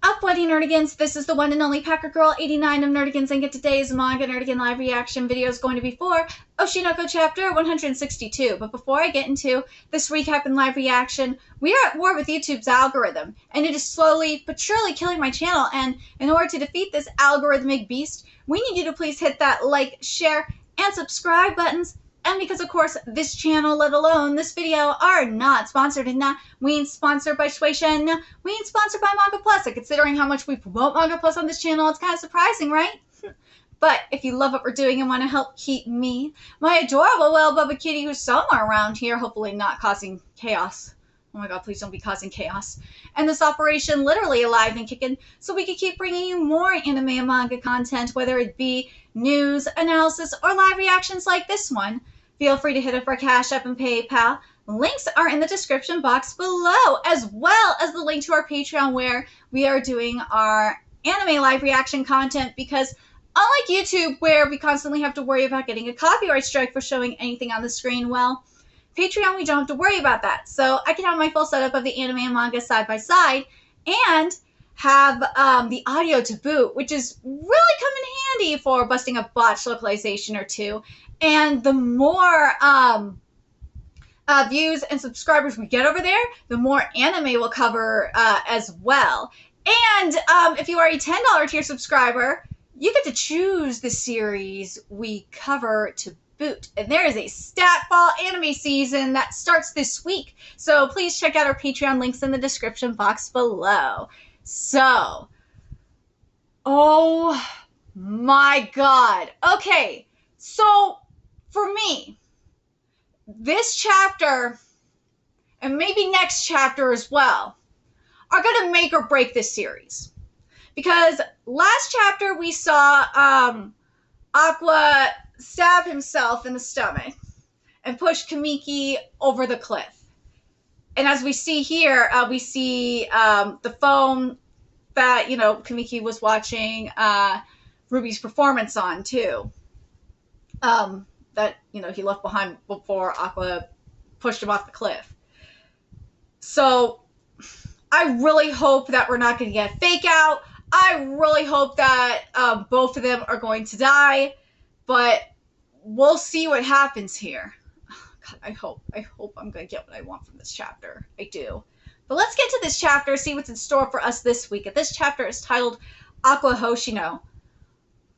Up, Buddy Nerdigans? This is the one and only Packer Girl 89 of Nerdigans, and today's Manga Nerdigan live reaction video is going to be for Oshi chapter 162. But before I get into this recap and live reaction, we are at war with YouTube's algorithm, and it is slowly but surely killing my channel. And in order to defeat this algorithmic beast, we need you to please hit that like, share, and subscribe buttons. And because, of course, this channel, let alone this video, are not sponsored, and we ain't sponsored by Shueisha, we ain't sponsored by Manga Plus. And considering how much we promote Manga Plus on this channel, it's kind of surprising, right? But if you love what we're doing and want to help keep me, my adorable little Bubba Kitty, who's somewhere around here, hopefully not causing chaos. Oh my god, please don't be causing chaos. And this operation literally alive and kicking, so we can keep bringing you more anime and manga content, whether it be news, analysis, or live reactions like this one. Feel free to hit up our Cash App and PayPal. Links are in the description box below, as well as the link to our Patreon, where we are doing our anime live reaction content, because unlike YouTube, where we constantly have to worry about getting a copyright strike for showing anything on the screen, well, Patreon, we don't have to worry about that. So I can have my full setup of the anime and manga side by side, and have the audio to boot, which is really come in handy for busting a botched localization or two. And the more views and subscribers we get over there, the more anime we'll cover as well. And if you are a $10 tier subscriber, you get to choose the series we cover to boot. And there is a Statball anime season that starts this week. So please check out our Patreon links in the description box below. So, oh my god. Okay, so for me, this chapter, and maybe next chapter as well, are going to make or break this series. Because last chapter we saw Aqua stab himself in the stomach and push Kamiki over the cliff. And as we see here, we see the phone that, Kamiki was watching Ruby's performance on, too. That, he left behind before Aqua pushed him off the cliff. So, I really hope that we're not going to get fake out. I really hope that both of them are going to die. But we'll see what happens here. God, I hope I'm going to get what I want from this chapter. I do. But let's get to this chapter, see what's in store for us this week. And this chapter is titled Aqua Hoshino.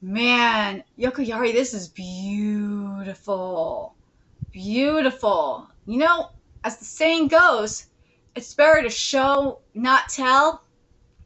Man, Yokoyari, this is beautiful. Beautiful. As the saying goes, it's better to show, not tell.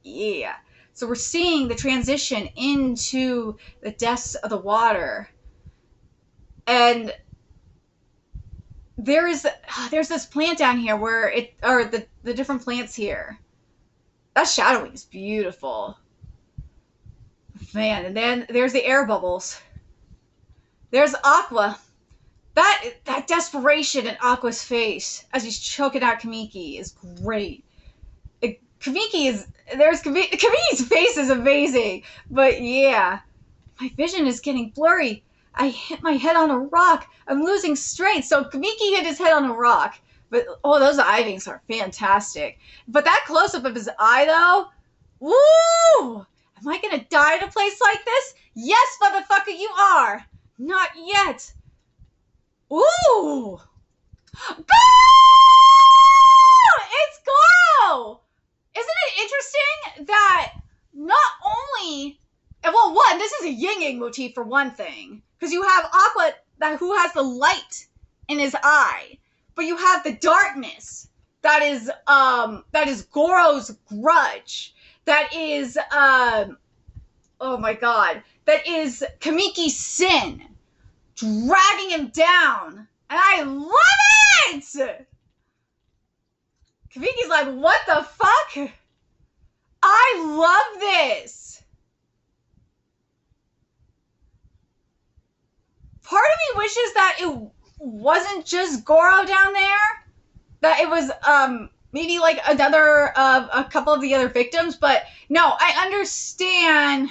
Yeah. So we're seeing the transition into the depths of the water. And there's this plant down here where the different plants here. That shadowing is beautiful. Man, and then there's the air bubbles. There's Aqua. That desperation in Aqua's face as he's choking out Kamiki is great. Kamiki's face is amazing. But yeah, my vision is getting blurry. I hit my head on a rock. I'm losing strength. So Kamiki hit his head on a rock. But, oh, those eye wings are fantastic. But that close-up of his eye, though, woo! Am I going to die in a place like this? Yes, motherfucker, you are. Not yet. Ooh! Go! It's Goro! Isn't it interesting that not only... Well, one, this is a yin-yang motif for one thing. Because you have Aqua, who has the light in his eye. But you have the darkness. That is Goro's grudge. That is, oh my god. That is Kamiki's sin. Dragging him down. And I love it! Kamiki's like, what the fuck? I love this. Part of me wishes that it wasn't just Goro down there. That it was, maybe like a couple of the other victims. But no, I understand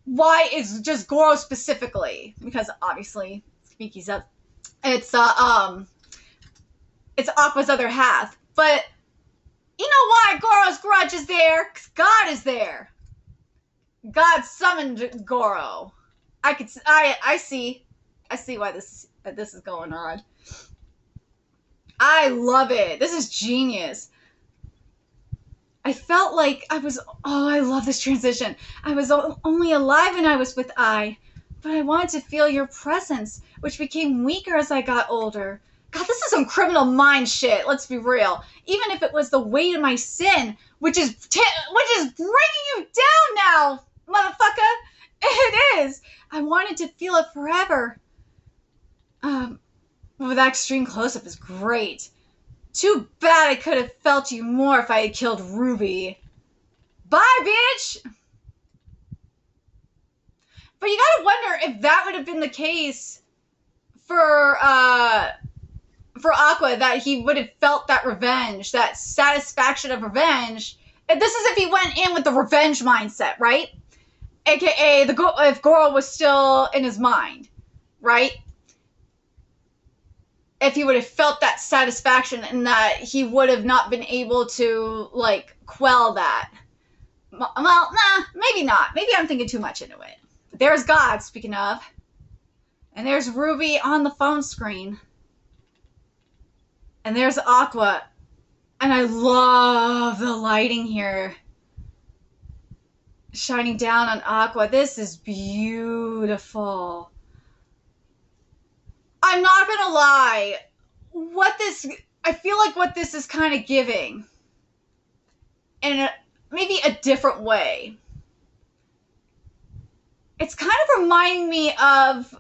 why it's just Goro specifically. Because obviously, Kamiki's up. It's Aqua's other half. But You know why Goro's grudge is there? Because God is there. God summoned Goro. I see why this is going on. I love it. This is genius. I felt like I love this transition. I was only alive when I was with I, but I wanted to feel your presence, which became weaker as I got older. God, this is some criminal mind shit. Let's be real. Even if it was the weight of my sin, which is breaking you down now, motherfucker. It is. I wanted to feel it forever. Well, that extreme close-up is great. Too bad I could have felt you more if I had killed Ruby. Bye, bitch! But you gotta wonder if that would have been the case for Aqua, that he would have felt that revenge, that satisfaction of revenge. And this is if he went in with the revenge mindset, right? AKA if Goro was still in his mind, right? If he would have felt that satisfaction and that he would have not been able to, like, quell that. Well, nah, maybe not. Maybe I'm thinking too much into it. But there's God, speaking of. And there's Ruby on the phone screen. And there's Aqua. And I love the lighting here. Shining down on Aqua. This is beautiful. I'm not gonna lie. I feel like what this is kind of giving, in maybe a different way, it's kind of reminding me of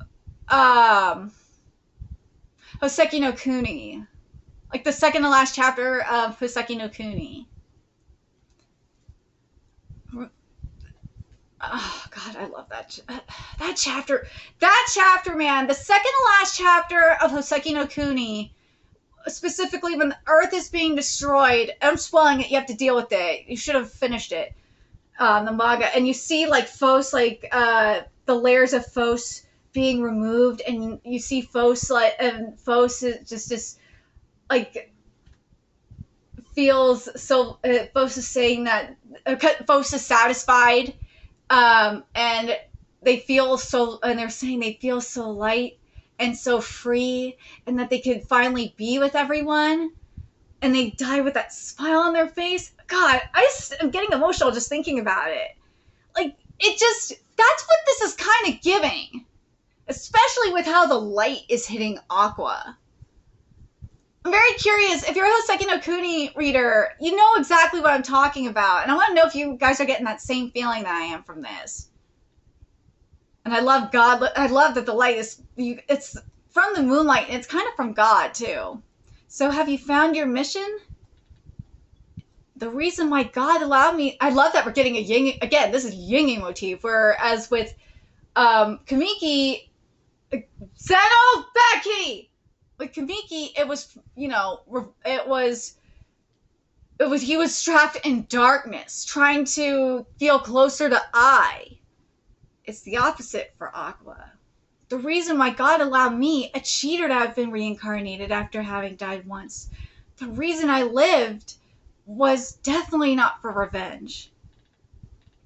Hoseki no Kuni. Like the second to last chapter of Hoseki no Kuni. Oh, God, I love that chapter. That chapter, man. The second to last chapter of Hoseki no Kuni, specifically when the Earth is being destroyed. I'm spoiling it. You have to deal with it. You should have finished it. The manga. And you see, like, Phos, like, the layers of Phos being removed. And you see Phos, like, and Phos is just this, like, feels so, Phos is saying that, Phos is satisfied. And they feel so, and they're saying they feel so light and so free, and that they could finally be with everyone, and they die with that smile on their face. God, I'm getting emotional just thinking about it. Like, that's what this is kind of giving, especially with how the light is hitting Aqua. I'm very curious, if you're a Hoseki no Kuni reader, you know exactly what I'm talking about. And I want to know if you guys are getting that same feeling that I am from this. And I love God. I love that the light it's from the moonlight, and it's kind of from God, too. So have you found your mission? The reason why God allowed me... I love that we're getting a yin... Again, this is yin motif, whereas with Kamiki... Settle back, kitty! With Kamiki, it was, he was trapped in darkness, trying to feel closer to I. It's the opposite for Aqua. The reason why God allowed me, a cheater, to have been reincarnated after having died once, the reason I lived was definitely not for revenge.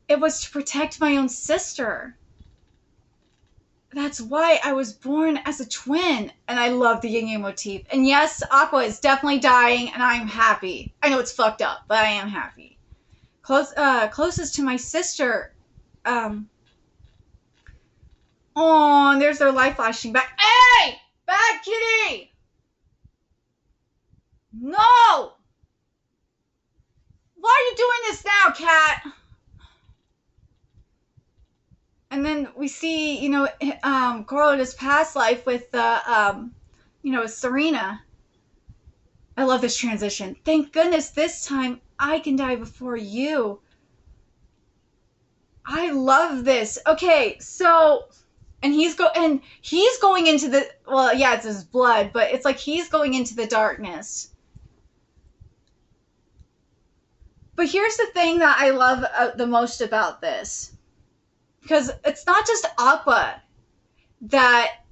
It was to protect my own sister. That's why I was born as a twin, and I love the yin motif. And yes, Aqua is definitely dying, and I'm happy. I know it's fucked up, but I am happy. Closest to my sister. Oh, and there's their light flashing back. Hey! Back, kitty! No! Why are you doing this now, cat? And then we see, Goro in his past life with, Serena. I love this transition. Thank goodness this time I can die before you. I love this. Okay, so, and he's going into the, well, yeah, it's his blood, but it's like he's going into the darkness. But here's the thing that I love the most about this. Because it's not just Aqua that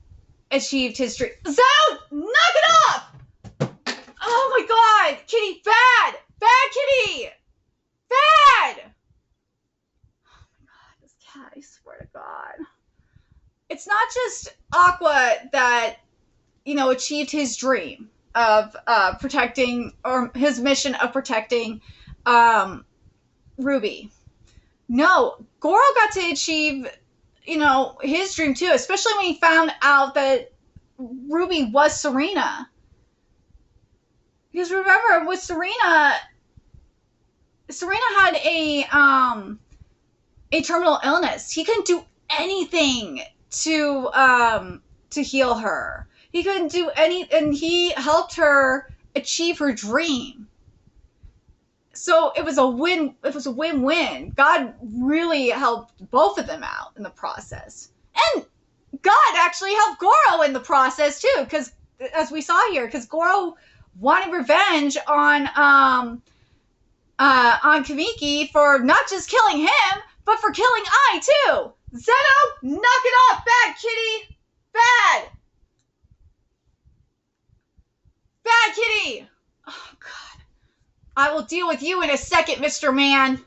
achieved his dream. Zout! Knock it off! Oh my God! Kitty, bad! Bad kitty! Bad! Oh my god, this cat, I swear to god. It's not just Aqua that, you know, achieved his dream of protecting, or his mission of protecting Ruby. No, Goro got to achieve, you know, his dream too, especially when he found out that Ruby was Serena. Because remember, with Serena had a terminal illness. He couldn't do anything to heal her. He couldn't do and he helped her achieve her dream. So it was a win-win. God really helped both of them out in the process. And God actually helped Goro in the process too, because as we saw here, because Goro wanted revenge on Kamiki for not just killing him, but for killing Ai too. Zeno, knock it off, bad kitty! Bad! Bad kitty! Oh god. I will deal with you in a second, Mr. Man.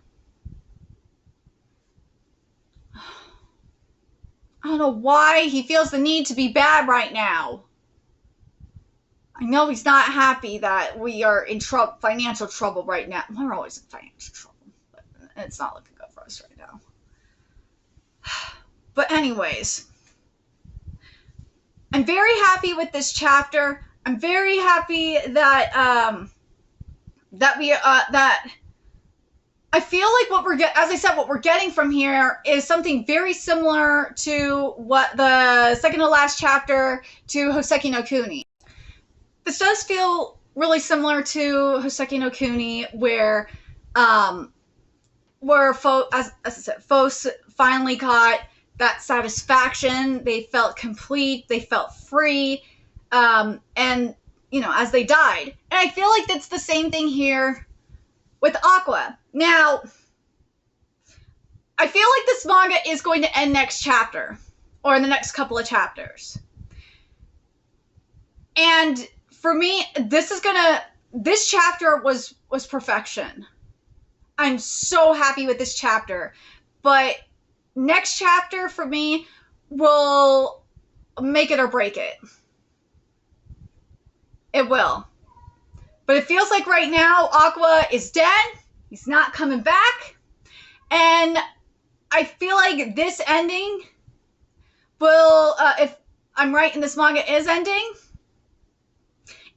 I don't know why he feels the need to be bad right now. I know he's not happy that we are in financial trouble right now. We're always in financial trouble, but it's not looking good for us right now. But anyways, I'm very happy with this chapter. I'm very happy that that I feel like what we're getting from here is something very similar to what the second to last chapter to Hoseki no Kuni. This does feel really similar to Hoseki no Kuni, where as I said, Fos finally got that satisfaction. They felt complete. They felt free. And, you know, as they died. And I feel like that's the same thing here with Aqua. Now, I feel like this manga is going to end next chapter, or in the next couple of chapters. And for me, this chapter was perfection. I'm so happy with this chapter. But next chapter for me will make it or break it. It will. But it feels like right now Aqua is dead. He's not coming back. And I feel like this ending will, if I'm right and this manga is ending,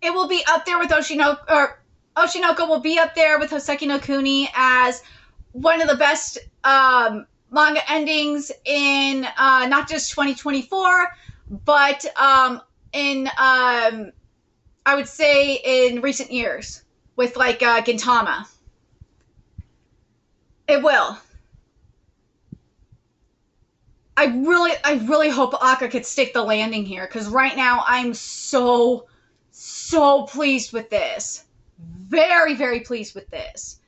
it will be up there with Oshinoko, or Oshinoko will be up there with Hoseki no Kuni as one of the best manga endings in not just 2024, but in I would say in recent years with like Gintama. It will. I really hope Akka could stick the landing here, because right now I'm so pleased with this. Very, very pleased with this.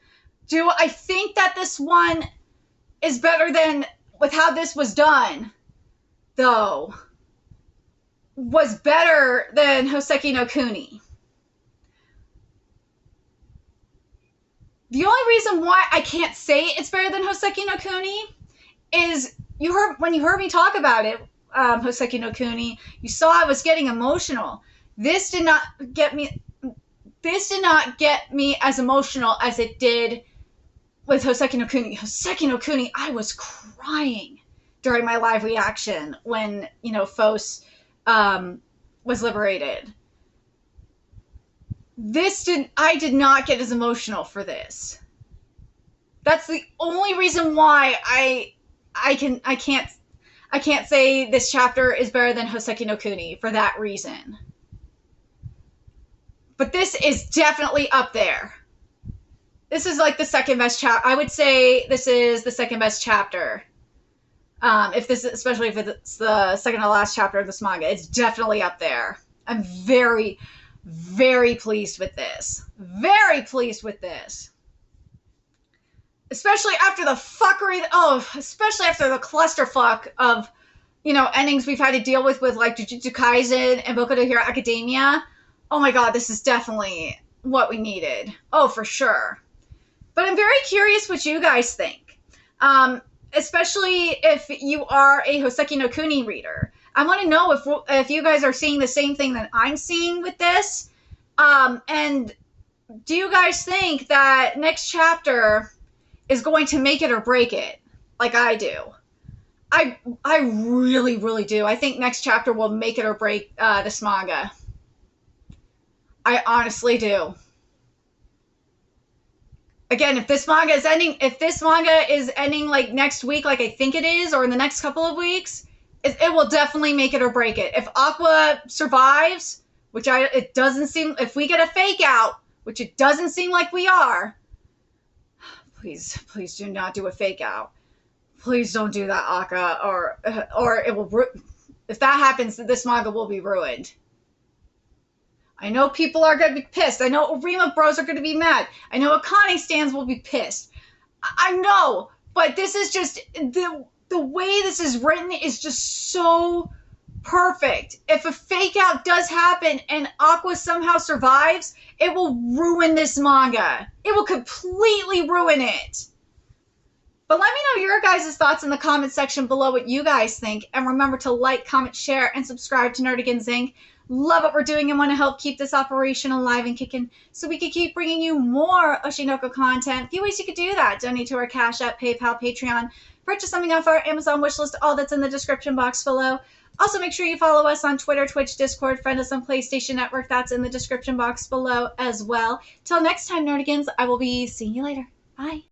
Do I think that this one is better than with how this was done, though? Was better than Hoseki no Kuni. The only reason why I can't say it's better than Hoseki no Kuni is when you heard me talk about it, Hoseki no Kuni, you saw I was getting emotional. This did not get me as emotional as it did with Hoseki no Kuni. Hoseki no Kuni, I was crying during my live reaction when, you know, Fos was liberated. I did not get as emotional for this. That's the only reason why I can't say this chapter is better than Hoseki no Kuni, for that reason. But this is definitely up there. This is like the second best chapter. I would say this is the second best chapter. Especially if it's the second to last chapter of this manga, it's definitely up there. I'm very, very pleased with this. Very pleased with this. Especially after the fuckery, especially after the clusterfuck of, you know, endings we've had to deal with like Jujutsu Kaisen and Boku no Hero Academia. Oh my god, this is definitely what we needed. Oh, for sure. But I'm very curious what you guys think. Especially if you are a Hoseki no Kuni reader. I want to know if you guys are seeing the same thing that I'm seeing with this. And do you guys think that next chapter is going to make it or break it, like I do? I really, really do. I think next chapter will make it or break this manga. I honestly do. Again, if this manga is ending like next week, like I think it is, or in the next couple of weeks, it will definitely make it or break it. If Aqua survives, it doesn't seem, if we get a fake out, which it doesn't seem like we are, please do not do a fake out. Please don't do that, Aqua, or it will. If that happens, this manga will be ruined. I know people are going to be pissed. I know Arima bros are going to be mad. I know Akane stands will be pissed. I know, but this is just the way this is written is just so perfect. If a fake out does happen and Aqua somehow survives, it will ruin this manga. It will completely ruin it. But let me know your guys' thoughts in the comment section below what you guys think. And remember to like, comment, share, and subscribe to Nerdigans Inc. Love what we're doing and want to help keep this operation alive and kicking so we can keep bringing you more Oshinoko content. A few ways you could do that. Donate to our Cash App, PayPal, Patreon. Purchase something off our Amazon wishlist. All that's in the description box below. Also, make sure you follow us on Twitter, Twitch, Discord. Friend us on PlayStation Network. That's in the description box below as well. Till next time, Nerdigans, I will be seeing you later. Bye.